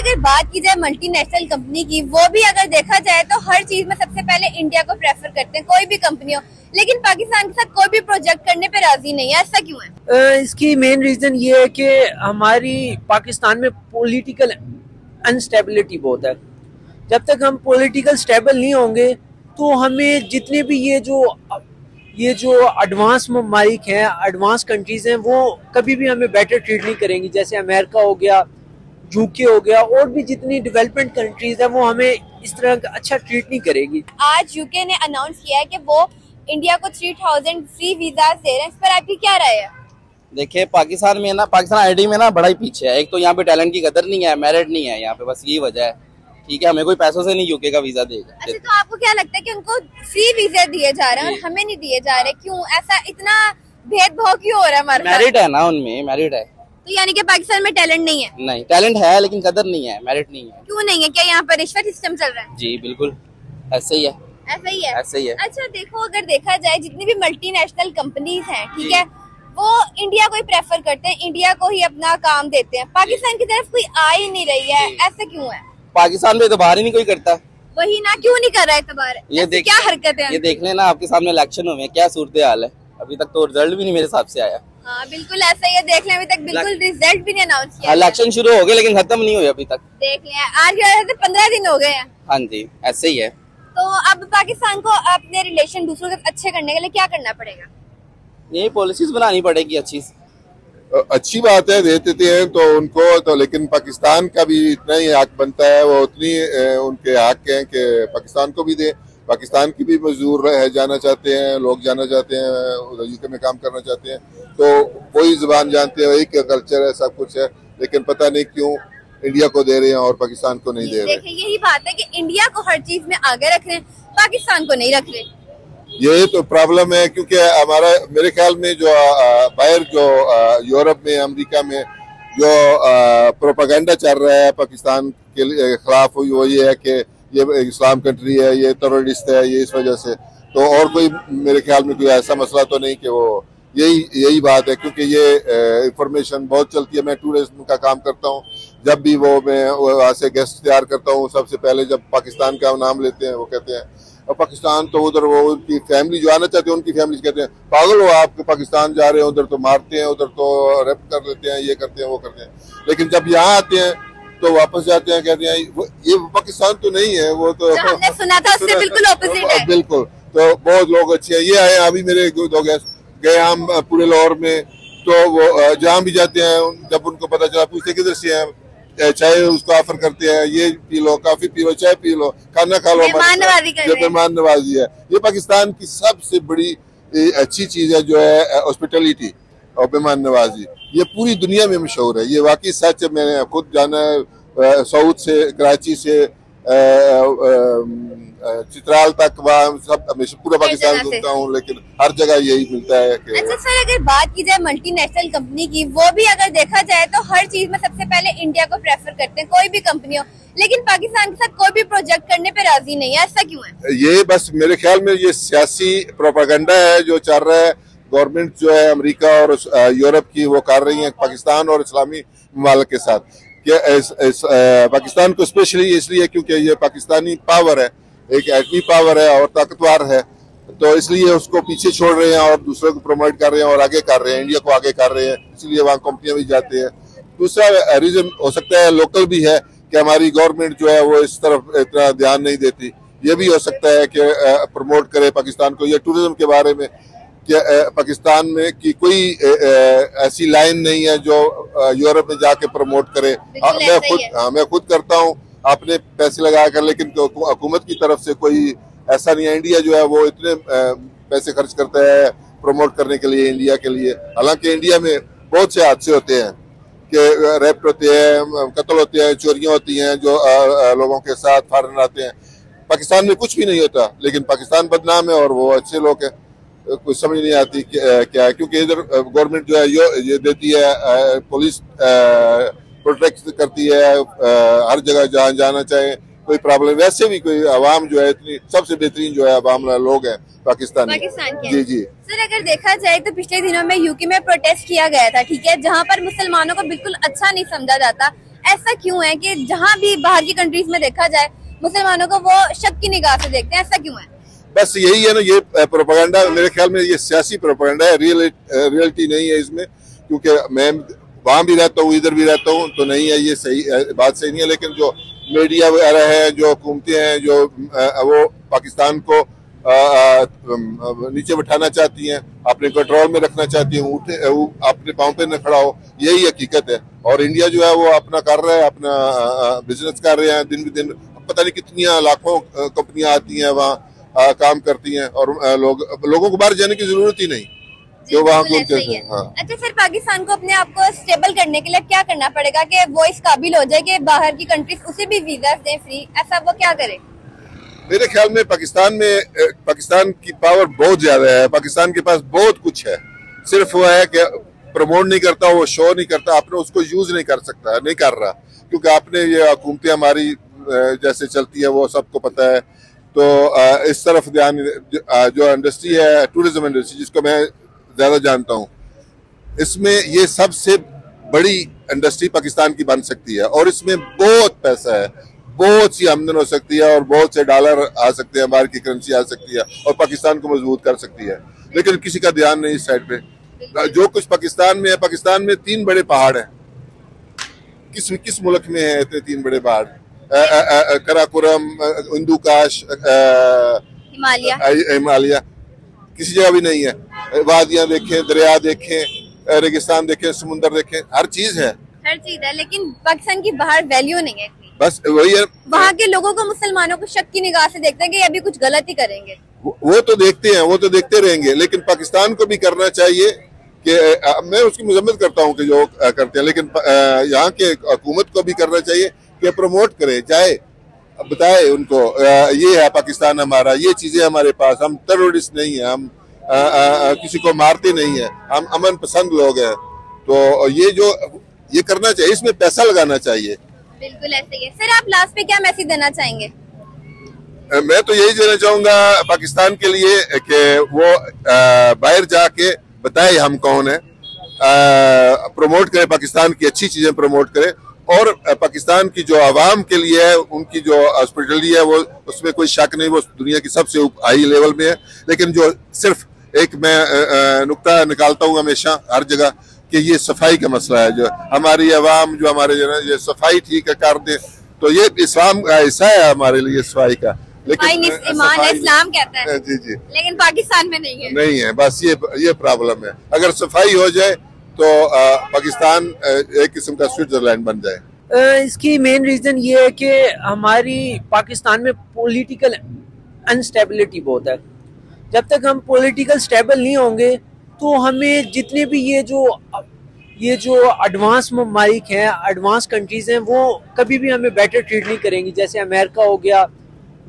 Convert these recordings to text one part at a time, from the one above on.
अगर बात की जाए मल्टीनेशनल कंपनी की, वो भी अगर देखा जाए तो हर चीज में सबसे पहले इंडिया को प्रेफर करते हैं, कोई भी कंपनी हो, लेकिन पाकिस्तान के साथ कोई भी प्रोजेक्ट करने पे राजी नहीं है। ऐसा क्यों है? इसकी मेन रीजन ये है कि हमारी पाकिस्तान में पॉलिटिकल अनस्टेबिलिटी बहुत है। जब तक हम पॉलिटिकल स्टेबल नहीं होंगे तो हमें जितने भी ये जो एडवांस ममालिक हैं, एडवांस कंट्रीज हैं, वो कभी भी हमें बेटर ट्रीट नहीं करेंगी। जैसे अमेरिका हो गया, यूके हो गया, और भी जितनी डेवलपमेंट कंट्रीज है वो हमें इस तरह का अच्छा ट्रीट नहीं करेगी। आज यूके ने अनाउंस किया है कि वो इंडिया को 3000 फ्री वीजा दे रहे हैं, इस पर आपकी क्या राय है? देखिए, पाकिस्तान आईटी में ना बड़ा ही पीछे है। एक तो यहाँ पे टैलेंट की कदर नहीं है, मेरिट नहीं है यहाँ पे, बस यही वजह है। ठीक है, हमें कोई पैसों से नहीं यूके का वीजा देगा। अच्छा, तो आपको क्या लगता है कि उनको फ्री वीजा दिए जा रहे हैं और हमें नहीं दिए जा रहे? क्यों ऐसा इतना भेदभाव क्यों हो रहा है हमारे साथ? मेरिट है ना, उनमें मेरिट है। तो यानी कि पाकिस्तान में टैलेंट नहीं है? नहीं, टैलेंट है लेकिन कदर नहीं है, मेरिट नहीं है। क्यों नहीं है? क्या यहाँ पर रिश्वत सिस्टम चल रहा है? जी बिल्कुल, ऐसे ही है। ऐसा ही है? ऐसे ही है। अच्छा देखो, अगर देखा जाए जितनी भी मल्टीनेशनल कंपनीज हैं, ठीक है, वो इंडिया को ही प्रेफर करते हैं, इंडिया को ही अपना काम देते हैं, पाकिस्तान की तरफ कोई आ ही नहीं रही है। ऐसा क्यों है? पाकिस्तान में एतबार ही नहीं कोई करता। वही ना, क्यों नहीं कर रहा है एतबार? ये क्या हरकत है? ये देख लेना, आपके सामने इलेक्शन हुए, क्या सूरत हाल है। अभी तक तो रिजल्ट भी नहीं मेरे हिसाब से आया। हाँ बिल्कुल ऐसा ही है, देख लें, अभी तक बिल्कुल रिजल्ट भी नहीं अनाउंस किया। इलेक्शन शुरू हो गए लेकिन खत्म नहीं हुए अभी तक। देख लें, आज 15 दिन हो गए हैं। हाँ जी, ऐसे ही है। तो अब पाकिस्तान को अपने रिलेशन दूसरों के अच्छे करने के लिए क्या करना पड़ेगा? यही पॉलिसीज बनानी पड़ेगी अच्छी बात है, दे देते हैं तो उनको तो, लेकिन पाकिस्तान का भी इतना ही हक बनता है, वो उतनी उनके हक हैं कि पाकिस्तान को भी दे। पाकिस्तान की भी मजदूर जाना चाहते हैं, लोग जाना चाहते हैं, उधर यूके में काम करना चाहते हैं, तो वही जुबान जानते हैं, वही कल्चर है, सब कुछ है, लेकिन पता नहीं क्यों इंडिया को दे रहे हैं और पाकिस्तान को नहीं दे रहे। देखिए, यही बात है कि इंडिया को हर चीज में आगे रख रहे हैं, पाकिस्तान को नहीं रख रहे। ये तो प्रॉब्लम है, क्योंकि हमारा मेरे ख्याल में जो बाहर जो यूरोप में, अमेरिका में जो प्रोपेगेंडा चल रहा है पाकिस्तान के खिलाफ, वो ये है कि ये इस्लाम कंट्री है, ये टेररिस्ट है, ये इस वजह से। तो और कोई मेरे ख्याल में कोई ऐसा मसला तो नहीं कि वो यही बात है, क्योंकि ये इंफॉर्मेशन बहुत चलती है। मैं टूरिज्म का काम करता हूँ, जब भी मैं वहाँ से गेस्ट तैयार करता हूँ, सबसे पहले जब पाकिस्तान का नाम लेते हैं वो कहते हैं, और पाकिस्तान तो उधर वो उनकी फैमिली जो आना चाहती है, उनकी फैमिली कहते हैं पागल हो आप, पाकिस्तान जा रहे हैं, उधर तो मारते हैं, उधर तो रेप कर लेते हैं, ये करते हैं, वो करते हैं। लेकिन जब यहाँ आते हैं तो वापस जाते हैं, कहते हैं ये पाकिस्तान तो नहीं है, वो तो हमने सुना था उससे बिल्कुल ऑपोजिट है। बिल्कुल, तो बहुत लोग अच्छे हैं। ये आए अभी मेरे दो गेस्ट गए हम पूरे लाहौर में, तो वो जहाँ भी जाते हैं, जब उनको पता चला, पूछते किधर से हैं, चाय उसको ऑफर करते हैं, ये P low, coffee P low, चाय पी लो, खाना खा लो। मेहमान नवाजी है, ये पाकिस्तान की सबसे बड़ी अच्छी चीज है, जो है हॉस्पिटैलिटी और मेहमान नवाजी। ये पूरी दुनिया में मशहूर है, ये वाकई सच है। मैंने खुद जाना है साउथ से, कराची से चित्राल तक, वहाँ सब हमेशा पूरा पाकिस्तान घूमता हूँ, लेकिन हर जगह यही मिलता है कि। अच्छा सर, अगर बात की जाए मल्टीनेशनल कंपनी की, वो भी अगर देखा जाए तो हर चीज में सबसे पहले इंडिया को प्रेफर करते हैं, कोई भी कंपनी हो, लेकिन पाकिस्तान के साथ कोई भी प्रोजेक्ट करने पे राजी नहीं है। ऐसा क्यों है? ये बस मेरे ख्याल में ये सियासी प्रोपेगेंडा है जो चल रहा है। गवर्नमेंट जो है अमेरिका और यूरोप की, वो कर रही है पाकिस्तान और इस्लामी ममालिक के साथ। पाकिस्तान को स्पेशली इसलिए क्योंकि ये पाकिस्तानी पावर है, एक एटमी पावर है और ताकतवर है, तो इसलिए उसको पीछे छोड़ रहे हैं और दूसरों को प्रमोट कर रहे हैं और आगे कर रहे हैं, इंडिया को आगे कर रहे हैं, इसलिए वहाँ कंपनियां भी जाते हैं। दूसरा रीजन हो सकता है लोकल भी है कि हमारी गवर्नमेंट जो है वो इस तरफ इतना ध्यान नहीं देती। ये भी हो सकता है कि प्रमोट करे पाकिस्तान को। ये टूरिज्म के बारे में कि पाकिस्तान में की कोई ऐसी लाइन नहीं है जो यूरोप में जाके प्रमोट करे। मैं खुद करता हूँ अपने पैसे लगा कर, लेकिन हुकूमत की तरफ से कोई ऐसा नहीं है। इंडिया जो है वो इतने पैसे खर्च करता है प्रमोट करने के लिए, इंडिया के लिए। हालांकि इंडिया में बहुत से हादसे होते हैं कि रेप होते हैं, कत्ल होते हैं, चोरियां होती हैं जो लोगों के साथ, फॉरेनर आते हैं। पाकिस्तान में कुछ भी नहीं होता, लेकिन पाकिस्तान बदनाम है और वो अच्छे लोग हैं। कुछ समझ नहीं आती क्या है, क्योंकि इधर गवर्नमेंट जो है ये देती है, पुलिस प्रोटेक्ट करती है हर जगह जहाँ जाना चाहे, कोई प्रॉब्लम। वैसे भी कोई आवाम जो है इतनी सबसे बेहतरीन जो है आवाम लोग हैं पाकिस्तान के। जी जी सर, अगर देखा जाए तो पिछले दिनों में यूके में प्रोटेस्ट किया गया था, ठीक है, जहाँ पर मुसलमानों को बिल्कुल अच्छा नहीं समझा जाता। ऐसा क्यों है कि जहाँ भी बाहर की कंट्रीज में देखा जाए मुसलमानों को वो शक की निगाह से देखते हैं, ऐसा क्यों है? बस यही है ना, ये प्रोपेगेंडा मेरे ख्याल में ये सियासी प्रोपेगेंडा है, रियलिटी नहीं है इसमें। क्योंकि मैं वहां भी रहता हूँ, इधर भी रहता हूँ, तो नहीं है ये सही बात सही नहीं है। लेकिन जो मीडिया वगैरह है, जो हुकूमतें हैं, जो वो पाकिस्तान को नीचे बिठाना चाहती हैं, अपने कंट्रोल में रखना चाहती हैं, अपने पाँव पे न खड़ा हो, यही हकीकत है। और इंडिया जो है वो अपना कर रहा है, अपना बिजनेस कर रहे हैं दिन ब दिन। पता नहीं कितनी लाखों कंपनियां आती हैं वहाँ काम करती हैं, और लोगों को बाहर जाने की जरूरत ही नहीं जो वहाँ घूमते हैं। हाँ। अच्छा सर, पाकिस्तान को अपने आप को स्टेबल करने के लिए क्या करना पड़ेगा कि वो इस काबिल हो जाए कि बाहर की कंट्रीज उसे भी वीजा दें फ्री, ऐसा वो क्या करे? मेरे ख्याल में पाकिस्तान की पावर बहुत ज्यादा है, पाकिस्तान के पास बहुत कुछ है। सिर्फ वो है कि प्रमोट नहीं करता, वो शो नहीं करता, आपने उसको यूज नहीं कर सकता, नहीं कर रहा। क्योंकि आपने ये हुकूमतें हमारी जैसे चलती है वो सबको पता है। तो इस तरफ ध्यान, जो इंडस्ट्री है टूरिज्म इंडस्ट्री, जिसको मैं ज्यादा जानता हूँ, इसमें ये सबसे बड़ी इंडस्ट्री पाकिस्तान की बन सकती है। और इसमें बहुत पैसा है, बहुत सी आमदन हो सकती है, और बहुत से डॉलर आ सकते हैं, बाहर की करेंसी आ सकती है, और पाकिस्तान को मजबूत कर सकती है। लेकिन किसी का ध्यान नहीं इस साइड पे। जो कुछ पाकिस्तान में है, पाकिस्तान में 3 बड़े पहाड़ हैं। किस मुल्क में है इतने 3 बड़े पहाड़? कराकोरम, हिंदू काश, हिमालय, किसी जगह भी नहीं है। वादियां देखें, दरिया देखें, रेगिस्तान देखें, समुंदर देखें, हर चीज है। लेकिन पाकिस्तान की बाहर वैल्यू नहीं है। बस वही है, वहाँ के लोगों को, मुसलमानों को शक की निगाह से देखते हैं कि अभी कुछ गलत ही करेंगे। वो तो देखते हैं, वो तो देखते रहेंगे। लेकिन पाकिस्तान को भी करना चाहिए कि मैं उसकी मजम्मत करता हूँ कि जो करते हैं, लेकिन यहाँ के हुकूमत को भी करना चाहिए कि प्रमोट करे, जाए बताए उनको ये है पाकिस्तान हमारा, ये चीजें हमारे पास, हम टेररिस्ट नहीं है, हम किसी को मारते नहीं है, हम अमन पसंद लोग हैं। तो ये करना चाहिए, इसमें पैसा लगाना चाहिए। बिल्कुल ऐसे ही है। सर, आप लास्ट पे क्या मैसेज देना चाहेंगे? मैं तो यही देना चाहूंगा पाकिस्तान के लिए कि वो बाहर जाके बताए हम कौन है, प्रमोट करे, पाकिस्तान की अच्छी चीजें प्रमोट करे। और पाकिस्तान की जो आवाम के लिए है, उनकी जो हॉस्पिटलिटी है, वो उसमें कोई शक नहीं, वो दुनिया की सबसे हाई लेवल में है। लेकिन जो सिर्फ एक मैं नुक्ता निकालता हूँ हमेशा हर जगह कि ये सफाई का मसला है। जो हमारी आवाम, जो हमारे ये सफाई ठीक है कर दे, तो ये इस्लाम का हिस्सा है हमारे लिए सफाई का। लेकिन इस्लाम कहता है जी जी, लेकिन पाकिस्तान में नहीं है। बस ये प्रॉब्लम है। अगर सफाई हो जाए तो पाकिस्तान एक किस्म का स्विट्जरलैंड बन जाए। इसकी मेन रीजन ये है कि हमारी पाकिस्तान में पॉलिटिकल अनस्टेबिलिटी बहुत है। जब तक हम पॉलिटिकल स्टेबल नहीं होंगे तो हमें जितने भी ये जो एडवांस ममालिक हैं, एडवांस कंट्रीज हैं, वो कभी भी हमें बेटर ट्रीट नहीं करेंगी। जैसे अमेरिका हो गया,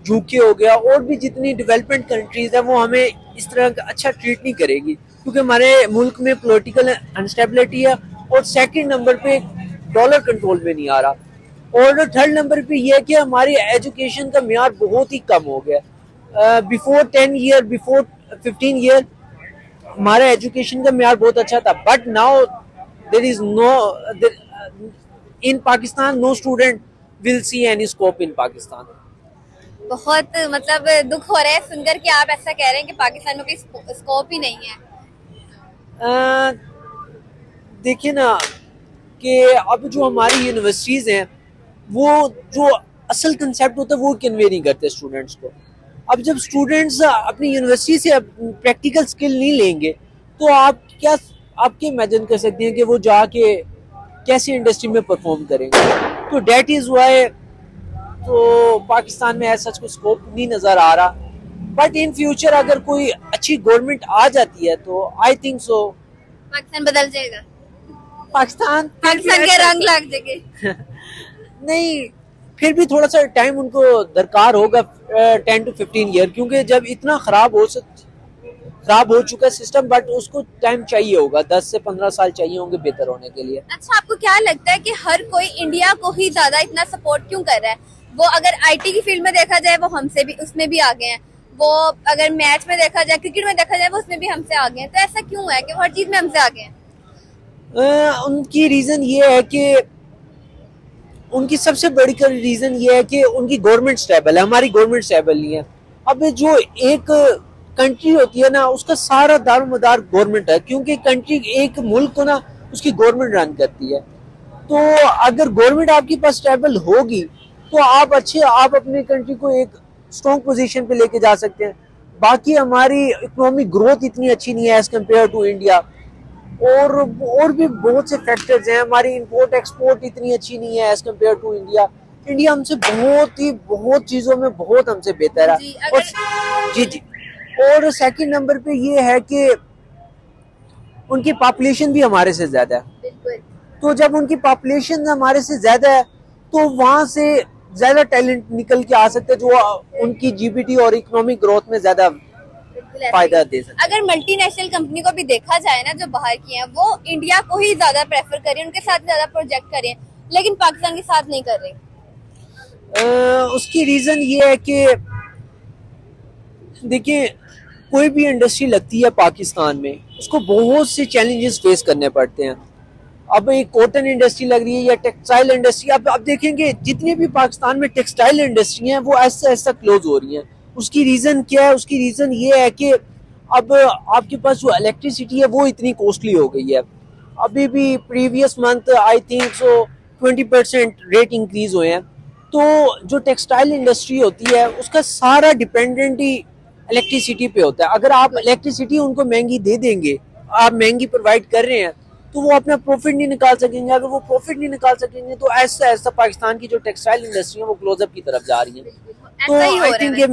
यूके हो गया, और भी जितनी डेवलपमेंट कंट्रीज हैं वो हमें इस तरह का अच्छा ट्रीट नहीं करेगी, क्योंकि हमारे मुल्क में पॉलिटिकल अनस्टेबिलिटी है। और सेकंड नंबर पे डॉलर कंट्रोल में नहीं आ रहा। और थर्ड नंबर पे ये है कि हमारी एजुकेशन का मेयार बहुत ही कम हो गया। बिफोर 10 ईयर, बिफोर 15 ईयर हमारा एजुकेशन का मेयार बहुत अच्छा था, but now there is in Pakistan no student will see any scope in Pakistan. बहुत मतलब दुख हो रहा है सुनकर कि आप ऐसा कह रहे हैं कि पाकिस्तान में कोई स्कोप ही नहीं है। देखिए ना कि अब जो हमारी यूनिवर्सिटीज हैं, वो जो असल कंसेप्ट होता है वो कन्वे नहीं करते स्टूडेंट्स को। अब जब स्टूडेंट्स अपनी यूनिवर्सिटी से प्रैक्टिकल स्किल नहीं लेंगे तो आप इमेजिन कर सकते हैं कि वो जाके कैसे इंडस्ट्री में परफॉर्म करेंगे। तो डेट इज वाई तो पाकिस्तान में ऐसा कोई स्कोप नहीं नजर आ रहा। बट इन फ्यूचर अगर कोई अच्छी गवर्नमेंट आ जाती है तो आई थिंक सो पाकिस्तान बदल जाएगा। पाकिस्तान के रंग लग जाएंगे। नहीं, फिर भी थोड़ा सा टाइम उनको दरकार होगा, 10 to 15 ईयर, क्योंकि जब इतना खराब हो चुका है सिस्टम, बट उसको टाइम चाहिए होगा, 10 से 15 साल चाहिए होंगे बेहतर होने के लिए। अच्छा, आपको क्या लगता है कि हर कोई इंडिया को ही ज्यादा इतना सपोर्ट क्यों कर रहा है? वो अगर आईटी की फील्ड में देखा जाए वो हमसे भी उसमें भी आगे हैं, वो अगर मैच में देखा जाए, क्रिकेट में देखा जाए वो उसमें भी हमसे आगे हैं। तो ऐसा क्यों है कि वो हर चीज में हमसे आगे हैं? उनकी रीजन ये है कि उनकी सबसे बड़ी रीजन ये है कि उनकी गवर्नमेंट स्टेबल है, हमारी गवर्नमेंट स्टेबल नहीं है। अब जो एक कंट्री होती है ना, उसका सारा दारोमदार गवर्नमेंट है, क्योंकि कंट्री एक मुल्क को ना उसकी गवर्नमेंट रन करती है। तो अगर गवर्नमेंट आपके पास स्टेबल होगी तो आप अपने कंट्री को एक स्ट्रॉन्ग पोजीशन पे लेके जा सकते हैं। बाकी हमारी इकोनॉमिक ग्रोथ इतनी अच्छी नहीं है एज कम्पेयर टू इंडिया, और भी बहुत से फैक्टर्स हैं। हमारी इंपोर्ट एक्सपोर्ट इतनी अच्छी नहीं है as compare to India. India हमसे बहुत चीजों में बहुत हमसे बेहतर है। और जी और सेकंड नंबर पे ये है कि उनकी पॉपुलेशन भी हमारे से ज्यादा है। तो जब उनकी पॉपुलेशन हमारे से ज्यादा है तो वहां से ज्यादा टैलेंट निकल के आ सकते हैं, जो उनकी जीबीटी और इकोनॉमिक ग्रोथ में ज्यादा फायदा दे सकते। अगर मल्टीनेशनल कंपनी को भी देखा जाए ना, जो बाहर की हैं, वो इंडिया को ही ज्यादा प्रेफर करें, उनके साथ ज्यादा प्रोजेक्ट करें, लेकिन पाकिस्तान के साथ नहीं कर रहे। उसकी रीजन ये है कि देखिए, कोई भी इंडस्ट्री लगती है पाकिस्तान में, उसको बहुत से चैलेंजेस फेस करने पड़ते हैं। अब एक कॉटन इंडस्ट्री लग रही है या टेक्सटाइल इंडस्ट्री, अब देखेंगे जितनी भी पाकिस्तान में टेक्सटाइल इंडस्ट्री हैं वो ऐसा क्लोज हो रही हैं। उसकी रीजन क्या है? उसकी रीजन ये है कि अब आपके पास जो इलेक्ट्रिसिटी है वो इतनी कॉस्टली हो गई है। अभी भी previous month I think 20% rate increase हुए हैं। तो जो टेक्सटाइल इंडस्ट्री होती है उसका सारा डिपेंडेंट ही इलेक्ट्रिसिटी पे होता है। अगर आप इलेक्ट्रिसिटी उनको महंगी दे देंगे, आप महंगी प्रोवाइड कर रहे हैं, तो वो अपना प्रॉफिट नहीं निकाल सकेंगे। अगर वो प्रॉफिट नहीं निकाल सकेंगे तो ऐसा पाकिस्तान की जो टेक्सटाइल इंडस्ट्री है वो क्लोजअप की तरफ जा रही है। तो आई थिंक ये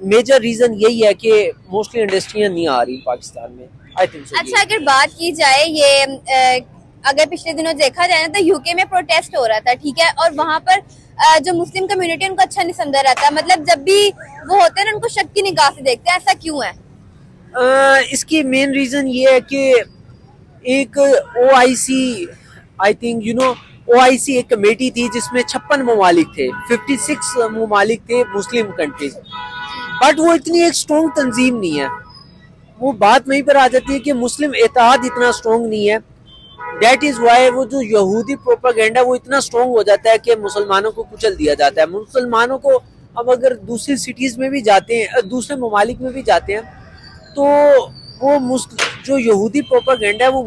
मेजर रीजन यही है कि मोस्टली इंडस्ट्रियां नहीं आ रही पाकिस्तान में। I think so. अच्छा, अगर बात की जाए ये अगर पिछले दिनों देखा जाए ना, तो यूके में प्रोटेस्ट हो रहा था, ठीक है, और वहाँ पर जो मुस्लिम कम्युनिटी उनको अच्छा नहीं समझा रहता। मतलब जब भी वो होते हैं ना, उनको शक की निगाह से देखते हैं। ऐसा क्यों है? इसकी मेन रीजन ये है कि एक OIC, आई थिंक OIC एक कमेटी थी जिसमें 56 ममालिक थे, 56 ममालिक थे मुस्लिम कंट्रीज, बट वो इतनी एक स्ट्रॉन्ग तंजीम नहीं है। वो बात वहीं पर आ जाती है कि मुस्लिम इत्तेहाद इतना स्ट्रॉन्ग नहीं है। दैट इज वाई वो जो यहूदी प्रोपेगेंडा वो इतना स्ट्रॉन्ग हो जाता है कि मुसलमानों को कुचल दिया जाता है। मुसलमानों को अब अगर दूसरी सिटीज में भी जाते हैं, दूसरे ममालिक में भी जाते हैं, तो वो जो यहूदी प्रोपेगेंडा है वो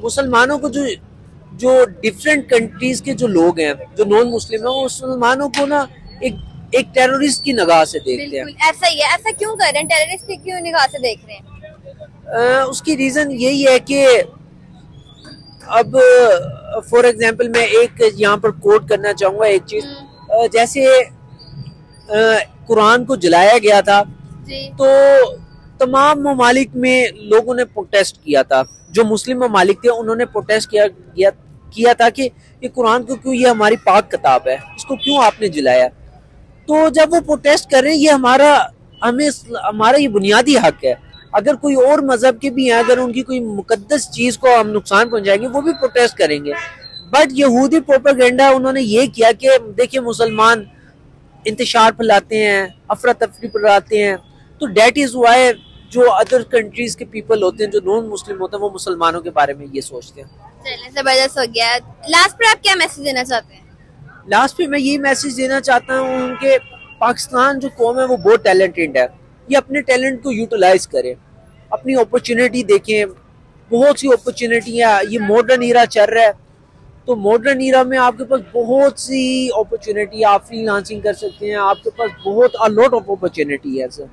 मुसलमानों को जो डिफरेंट कंट्रीज के जो लोग हैं, जो नॉन मुस्लिम है, वो मुसलमानों को ना एक टेररिस्ट की निगाह से देखते हैं। ऐसा ही है। ऐसा क्यों कर रहे हैं? टेररिस्ट की क्यों निगाह से देख रहे हैं? उसकी रीजन यही है कि अब फॉर एग्जांपल मैं एक यहाँ पर कोट करना चाहूंगा एक चीज, जैसे कुरान को जलाया गया था जी। तो तमाम ममालिक में लोगों ने प्रोटेस्ट किया था। जो मुस्लिम ममालिक थे उन्होंने प्रोटेस्ट किया था कि ये कुरान को क्यों, ये हमारी पाक किताब है, इसको क्यों आपने जलाया। तो जब वो प्रोटेस्ट कर रहे हैं, ये हमारा ये बुनियादी हक है। अगर कोई और मजहब के भी हैं, अगर उनकी कोई मुकद्दस चीज को हम नुकसान पहुंचाएंगे, वो भी प्रोटेस्ट करेंगे। बट यहूदी प्रोपेगेंडा उन्होंने ये किया कि देखिए मुसलमान इंतशार फैलाते हैं, अफरा तफरी फैलाते हैं, तो डेट इज वाई जो अदर कंट्रीज के पीपल होते हैं, जो नॉन मुस्लिम होते हैं, वो मुसलमानों के बारे में ये सोचते हैं। चलिए, जबरदस्त हो गया। लास्ट पर आप क्या मैसेज देना चाहते हैं? लास्ट पे मैं ये मैसेज देना चाहता हूँ कि पाकिस्तान जो कौम है वो बहुत टैलेंटेड है। ये अपने टैलेंट को यूटिलाइज करें, अपनी अपॉर्चुनिटी देखें। बहुत सी अपॉर्चुनिटियाँ, ये मॉडर्न ईरा चल रहा है, तो मॉडर्न ईरा में आपके पास बहुत सी अपॉर्चुनिटी, आप फ्रीलांसिंग कर सकते हैं, आपके पास बहुत अ लॉट ऑफ अपॉर्चुनिटी है सर।